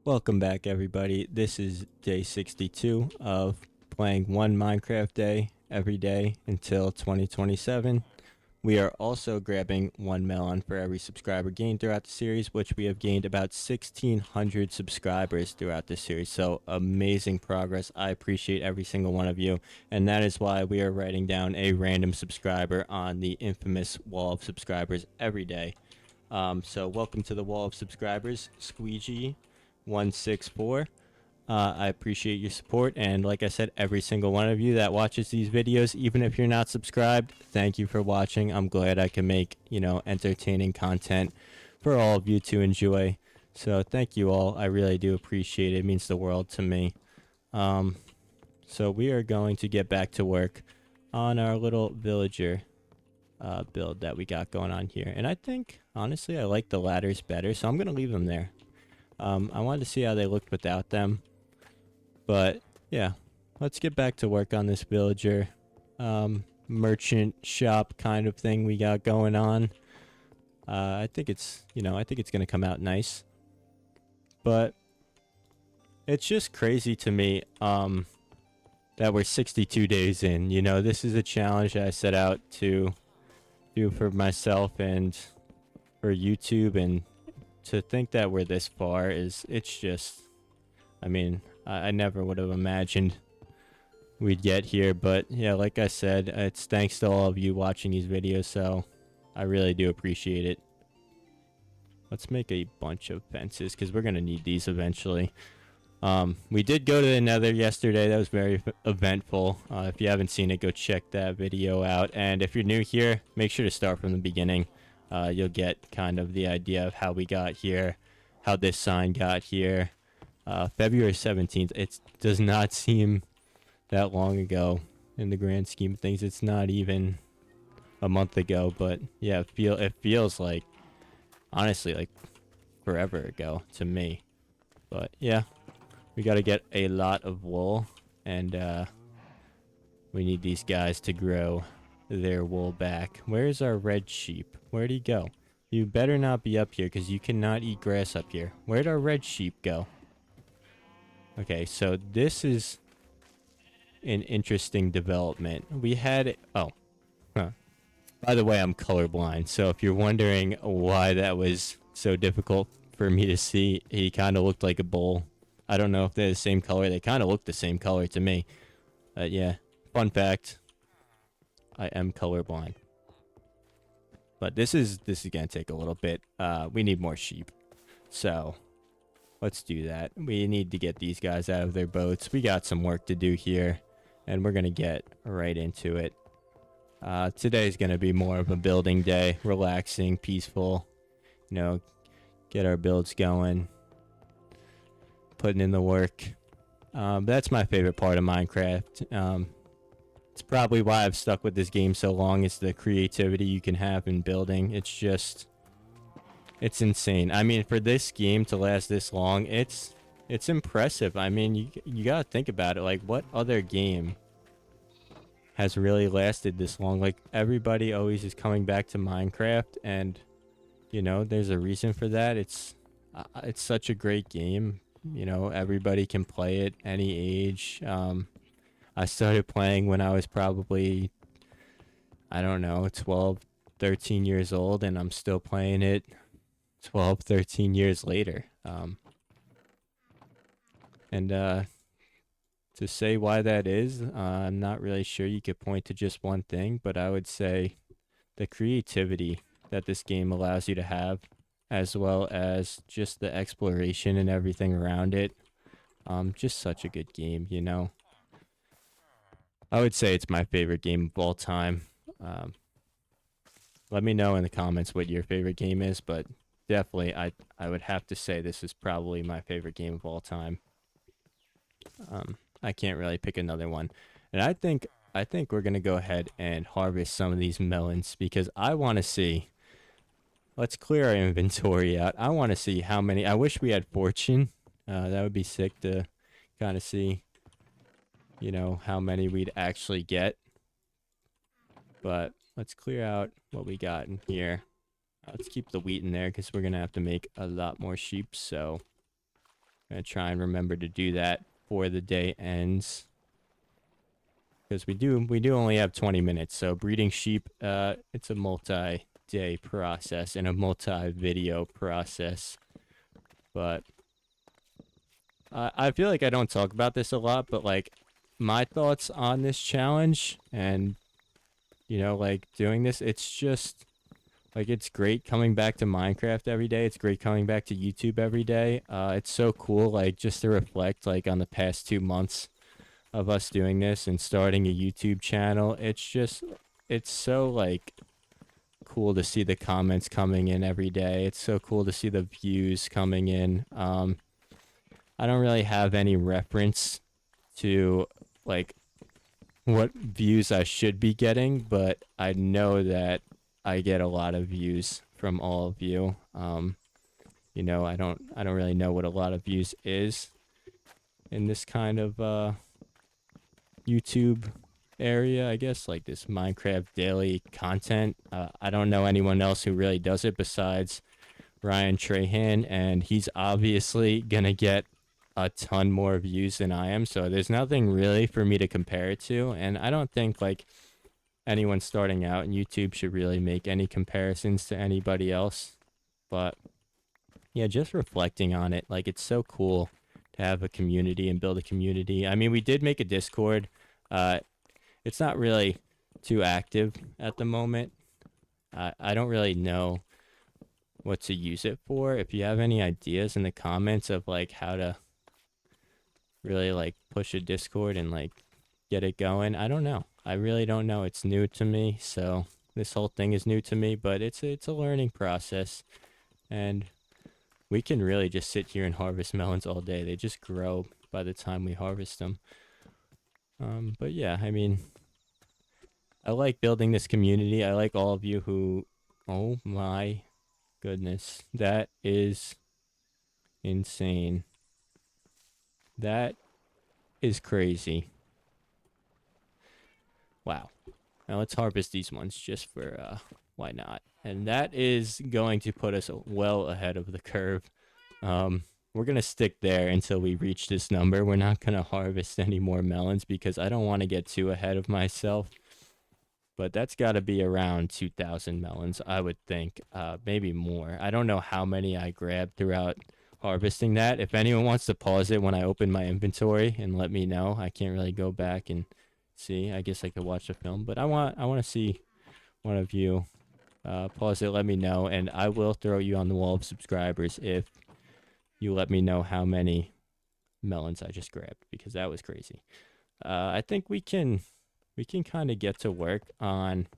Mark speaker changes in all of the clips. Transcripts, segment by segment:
Speaker 1: Welcome back, everybody. This is day 62 of playing one Minecraft day every day until 2027. We are also grabbing one melon for every subscriber gained throughout the series, which we have gained about 1,600 subscribers throughout this series. So amazing progress. I appreciate every single one of you. And that is why we are writing down a random subscriber on the infamous wall of subscribers every day. So welcome to the wall of subscribers, Squeegee164. I appreciate your support, and like I said, every single one of you that watches these videos, even if you're not subscribed, thank you for watching. I'm glad I can make, entertaining content for all of you to enjoy. So thank you all. I really do appreciate it. It means the world to me. So we are going to get back to work on our little villager build that we got going on here. And I think, honestly, I like the ladders better, so I'm going to leave them there. I wanted to see how they looked without them. But, yeah, let's get back to work on this villager merchant shop kind of thing we got going on. I think it's going to come out nice. But it's just crazy to me that we're 62 days in. This is a challenge that I set out to do for myself and for YouTube, and to think that we're this far it's just, I never would have imagined we'd get here. But yeah, like I said, it's thanks to all of you watching these videos, so I really do appreciate it. Let's make a bunch of fences because we're gonna need these eventually. We did go to the Nether yesterday. That was very eventful. If you haven't seen it, go check that video out. And if you're new here, make sure to start from the beginning. You'll get kind of the idea of how we got here, how this sign got here. February 17th. It does not seem that long ago in the grand scheme of things. It's not even a month ago, but yeah, it feels like, honestly, like forever ago to me. But yeah. We gotta get a lot of wool, and we need these guys to grow their wool back. Where's our red sheep? Where'd he go? You better not be up here, because you cannot eat grass up here. Where'd our red sheep go? Okay, so this is an interesting development. We had... Oh. Huh. By the way, I'm colorblind, so if you're wondering why that was so difficult for me to see, he kind of looked like a bull. I don't know if they're the same color. They kind of look the same color to me. Yeah, fun fact. I am colorblind. But this is going to take a little bit. We need more sheep. So, let's do that. We need to get these guys out of their boats. We got some work to do here. And we're going to get right into it. Today's going to be more of a building day. Relaxing, peaceful. Get our builds going. Putting in the work. That's my favorite part of Minecraft. It's probably why I've stuck with this game so long, is the creativity you can have in building. It's insane. I mean, for this game to last this long, it's impressive. I mean, you gotta think about it. Like, what other game has really lasted this long? Like, everybody always is coming back to Minecraft, and there's a reason for that. It's such a great game. Everybody can play it any age. I started playing when I was probably, I don't know, 12, 13 years old, and I'm still playing it 12, 13 years later. And to say why that is, I'm not really sure you could point to just one thing, but I would say the creativity that this game allows you to have, as well as just the exploration and everything around it. Just such a good game, I would say it's my favorite game of all time. Let me know in the comments what your favorite game is, but definitely I would have to say this is probably my favorite game of all time. I can't really pick another one. And I think we're going to go ahead and harvest some of these melons, because I want to see. Let's clear our inventory out. I want to see how many. I wish we had fortune. That would be sick to kind of see, how many we'd actually get. But let's clear out what we got in here. Let's keep the wheat in there, because we're going to have to make a lot more sheep. So Gonna try and remember to do that before the day ends, because we do only have 20 minutes. So breeding sheep, it's a multi-day process and a multi-video process. But I feel like I don't talk about this a lot, but like my thoughts on this challenge and like doing this, it's just like it's great coming back to Minecraft every day. It's great coming back to YouTube every day. It's so cool, like just to reflect like on the past 2 months of us doing this and starting a YouTube channel. It's so like cool to see the comments coming in every day. It's so cool to see the views coming in. I don't really have any reference to like what views I should be getting, but I know that I get a lot of views from all of you. I don't really know what a lot of views is in this kind of YouTube area, I guess, like this Minecraft daily content. I don't know anyone else who really does it besides Ryan Trahan, and he's obviously gonna get a ton more views than I am, so there's nothing really for me to compare it to, and I don't think like anyone starting out in YouTube should really make any comparisons to anybody else. But yeah, just reflecting on it, like it's so cool to have a community and build a community. I mean, we did make a Discord. Uh, it's not really too active at the moment. I don't really know what to use it for. If you have any ideas in the comments of like how to really like push a Discord and like get it going, I don't know. I really don't know. It's new to me, so this whole thing is new to me, but it's a learning process, and we can really just sit here and harvest melons all day. They just grow by the time we harvest them. But yeah, I mean, I like building this community. I like all of you who, oh my goodness, that is insane. That is crazy. Wow. Now let's harvest these ones just for, why not? And that is going to put us well ahead of the curve. We're going to stick there until we reach this number. We're not going to harvest any more melons because I don't want to get too ahead of myself. But that's got to be around 2,000 melons, I would think. Maybe more. I don't know how many I grabbed throughout harvesting that. If anyone wants to pause it when I open my inventory and let me know, I can't really go back and see. I guess I could watch the film, but I want to see one of you pause it, let me know, and I will throw you on the wall of subscribers if you let me know how many melons I just grabbed, because that was crazy. I think we can kind of get to work on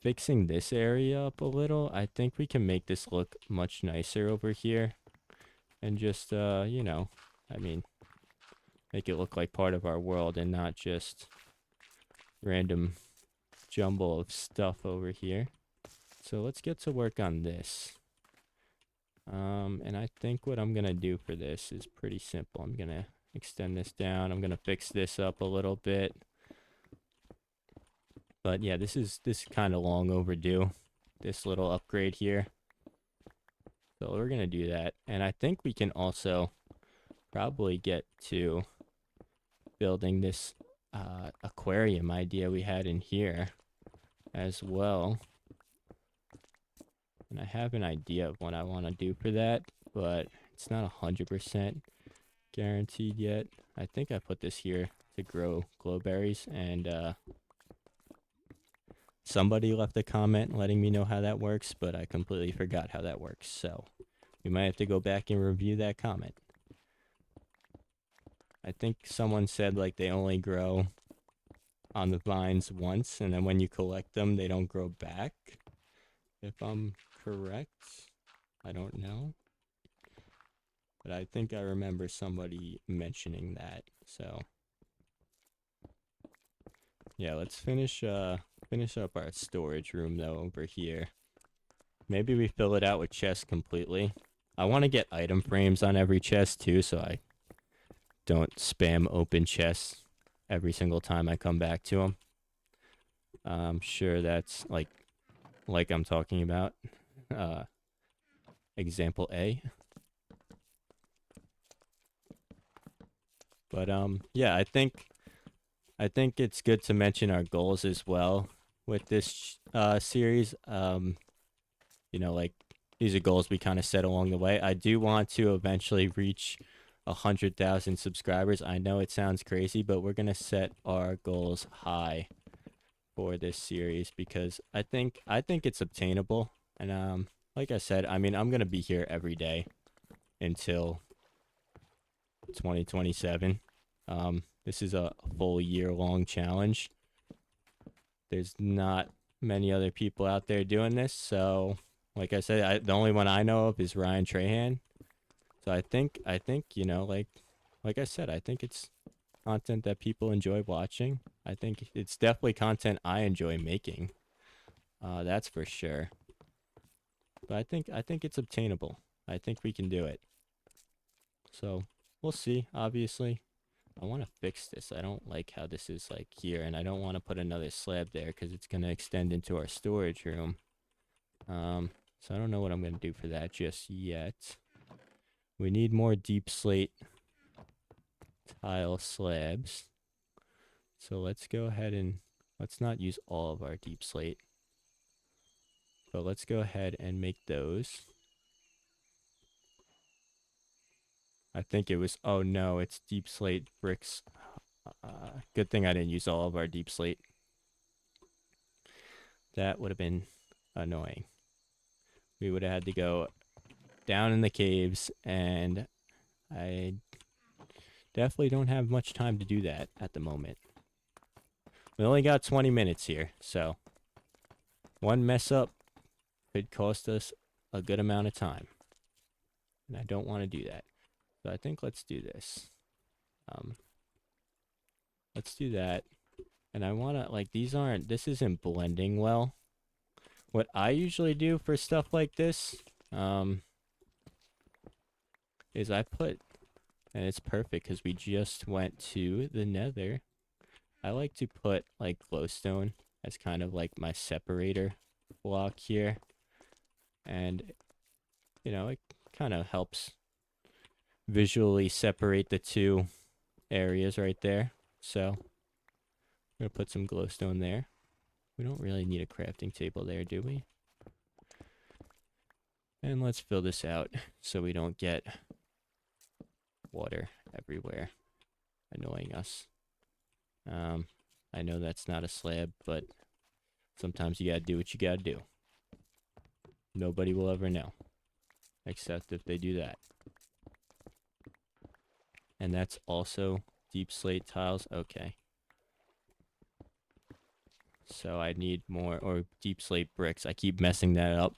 Speaker 1: fixing this area up a little. I think we can make this look much nicer over here, and just I mean, make it look like part of our world and not just random jumble of stuff over here. So let's get to work on this. And I think what I'm gonna do for this is pretty simple. I'm gonna extend this down. I'm gonna fix this up a little bit. But yeah, this is kind of long overdue, this little upgrade here. So we're gonna do that. And I think we can also probably get to building this aquarium idea we had in here as well. And I have an idea of what I want to do for that, but it's not 100% guaranteed yet. I think I put this here to grow glowberries, and somebody left a comment letting me know how that works, but I completely forgot how that works, so we might have to go back and review that comment. I think someone said like they only grow on the vines once, and then when you collect them they don't grow back, if I'm correct. I don't know, but I think I remember somebody mentioning that. So yeah, let's finish up our storage room though over here. Maybe we fill it out with chests completely. I want to get item frames on every chest too, so I don't spam open chests every single time I come back to them. I'm sure that's like I'm talking about. Example A. But yeah, I think it's good to mention our goals as well with this series. Like these are goals we kind of set along the way. I do want to eventually reach 100,000 subscribers. I know it sounds crazy, but we're gonna set our goals high for this series because I think it's obtainable. And like I said, I mean I'm gonna be here every day until 2027. This is a full year long challenge. There's not many other people out there doing this, so like I said, the only one I know of is Ryan Trahan. So I think like I said, I think it's content that people enjoy watching. I think it's definitely content I enjoy making. That's for sure. But I think it's obtainable. I think we can do it. So we'll see. Obviously, I want to fix this. I don't like how this is like here, and I don't want to put another slab there because it's gonna extend into our storage room. So I don't know what I'm gonna do for that just yet. We need more deep slate tile slabs. So let's go ahead and let's not use all of our deep slate, but let's go ahead and make those. I think it was, oh no, it's deep slate bricks. Good thing I didn't use all of our deep slate. That would have been annoying. We would have had to go down in the caves, and I definitely don't have much time to do that at the moment. We only got 20 minutes here, so one mess up could cost us a good amount of time. And I don't want to do that. So I think let's do this. Let's do that. And I want to, like, this isn't blending well. What I usually do for stuff like this, is I put, and it's perfect because we just went to the nether. I like to put, like, glowstone as kind of like my separator block here. And, it kind of helps visually separate the two areas right there. So I'm gonna put some glowstone there. We don't really need a crafting table there, do we? And let's fill this out so we don't get water everywhere annoying us. I know that's not a slab, but sometimes you gotta do what you gotta do. Nobody will ever know, except if they do that. And that's also deep slate tiles. Okay. So I need more, or deep slate bricks. I keep messing that up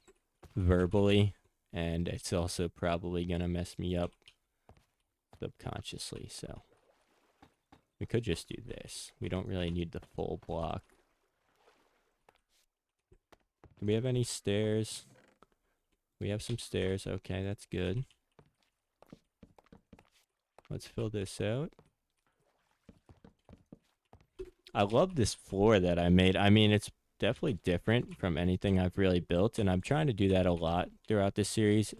Speaker 1: verbally, and it's also probably gonna mess me up subconsciously. So we could just do this. We don't really need the full block. Do we have any stairs? We have some stairs. Okay, that's good. Let's fill this out. I love this floor that I made. I mean, it's definitely different from anything I've really built, and I'm trying to do that a lot throughout this series.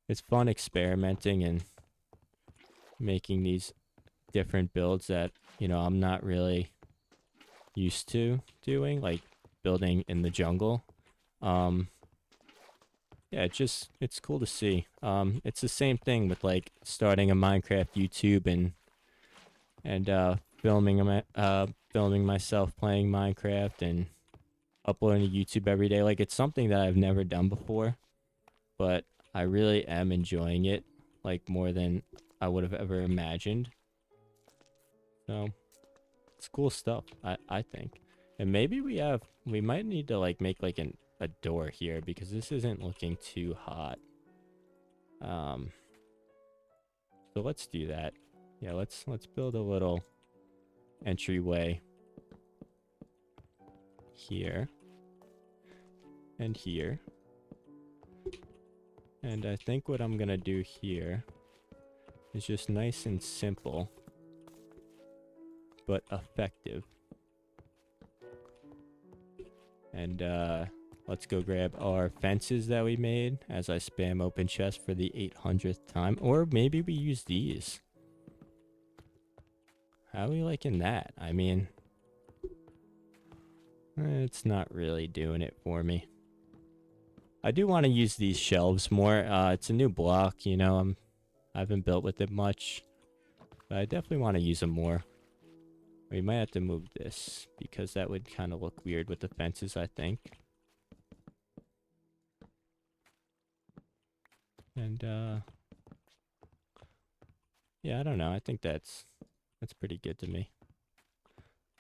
Speaker 1: It's fun experimenting and making these different builds that, I'm not really used to doing, like building in the jungle. Yeah, it's cool to see. It's the same thing with like starting a Minecraft YouTube and filming myself playing Minecraft and uploading to YouTube every day. Like it's something that I've never done before, but I really am enjoying it, like more than I would have ever imagined. So it's cool stuff, I think. And maybe we might need to like make like a door here because this isn't looking too hot. So let's do that. Yeah, let's build a little entryway here and here. And I think what I'm gonna do here is just nice and simple, but effective. And let's go grab our fences that we made as I spam open chest for the 800th time. Or maybe we use these. How are we liking that? I mean, it's not really doing it for me. I do want to use these shelves more. It's a new block, you know. I haven't built with it much, but I definitely want to use them more. We might have to move this because that would kind of look weird with the fences, I think. And yeah, I don't know. I think that's pretty good to me.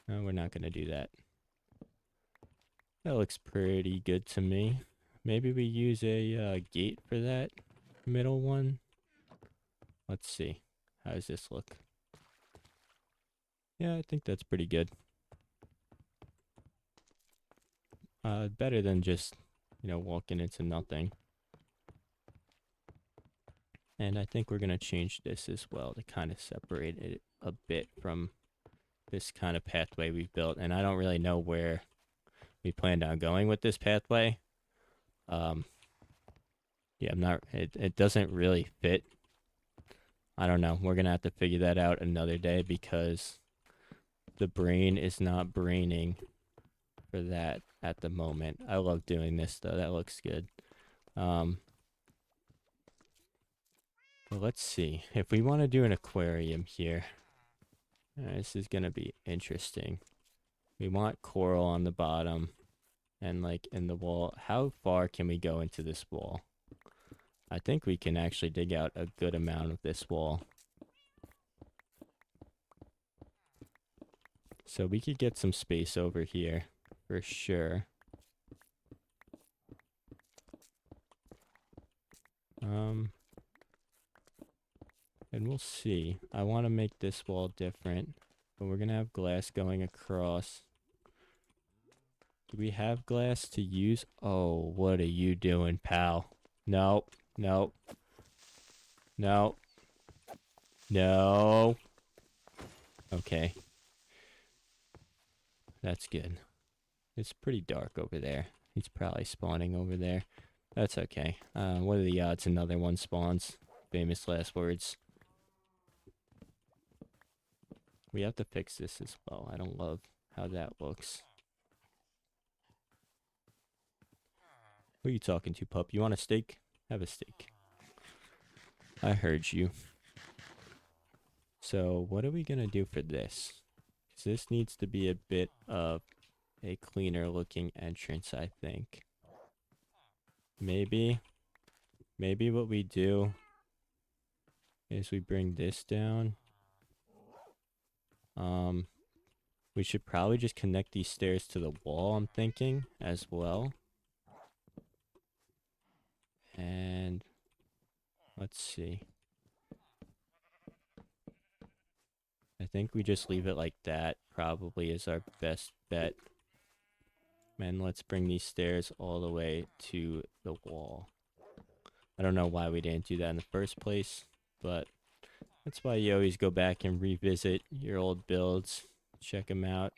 Speaker 1: No, we're not gonna do that. That looks pretty good to me. Maybe we use a gate for that middle one. Let's see. How does this look? Yeah, I think that's pretty good. Better than just, you know, walking into nothing. And I think we're gonna change this as well to kind of separate it a bit from this kind of pathway we've built. And I don't really know where we planned on going with this pathway. Yeah, I'm not, it doesn't really fit. I don't know. We're gonna have to figure that out another day because the brain is not braining for that at the moment. I love doing this though. That looks good. But let's see. If we want to do an aquarium here, this is gonna be interesting. We want coral on the bottom and like in the wall. How far can we go into this wall? I think we can actually dig out a good amount of this wall. So we could get some space over here for sure. And we'll see. I want to make this wall different, but we're gonna have glass going across. Do we have glass to use? Oh, what are you doing, pal? No, no, no, no. Okay, that's good. It's pretty dark over there. He's probably spawning over there. That's okay. What are the odds another one spawns? Famous last words. We have to fix this as well. I don't love how that looks. Who are you talking to, pup? You want a steak? Have a steak. I heard you. So what are we gonna do for this? Because this needs to be a bit of a cleaner looking entrance, I think. Maybe what we do is we bring this down. We should probably just connect these stairs to the wall, I'm thinking, as well. And let's see. I think we just leave it like that, probably is our best bet. And let's bring these stairs all the way to the wall. I don't know why we didn't do that in the first place, but that's why you always go back and revisit your old builds, check them out,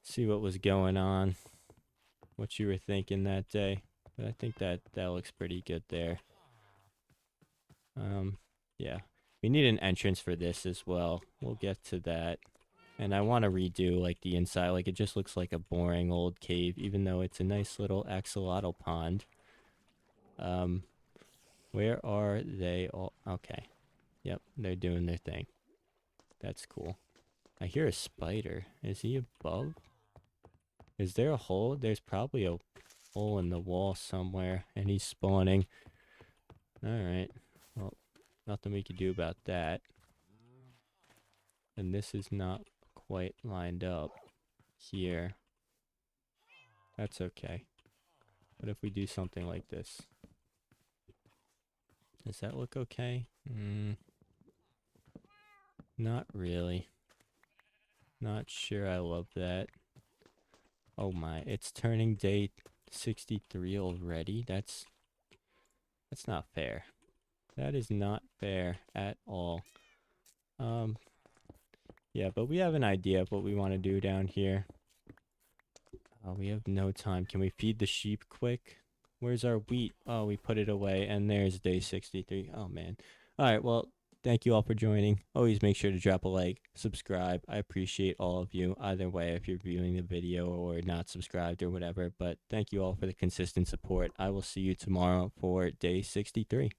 Speaker 1: see what was going on, what you were thinking that day. But I think that looks pretty good there. Yeah. We need an entrance for this as well. We'll get to that. And I want to redo like the inside. Like it just looks like a boring old cave, even though it's a nice little axolotl pond. Where are they all? Okay. Yep, they're doing their thing. That's cool. I hear a spider. Is he above? Is there a hole? There's probably a hole in the wall somewhere, and he's spawning. Alright. Well, nothing we can do about that. And this is not quite lined up here. That's okay. But if we do something like this, does that look okay? Not really. Not sure I love that. Oh my, it's turning day 63 already. That's not fair. That is not fair at all. Yeah, but we have an idea of what we want to do down here. We have no time. Can we feed the sheep quick? Where's our wheat? Oh, we put it away, and there's day 63. Oh, man. All right, well, thank you all for joining. Always make sure to drop a like, subscribe. I appreciate all of you, either way, if you're viewing the video or not subscribed or whatever. But thank you all for the consistent support. I will see you tomorrow for day 63.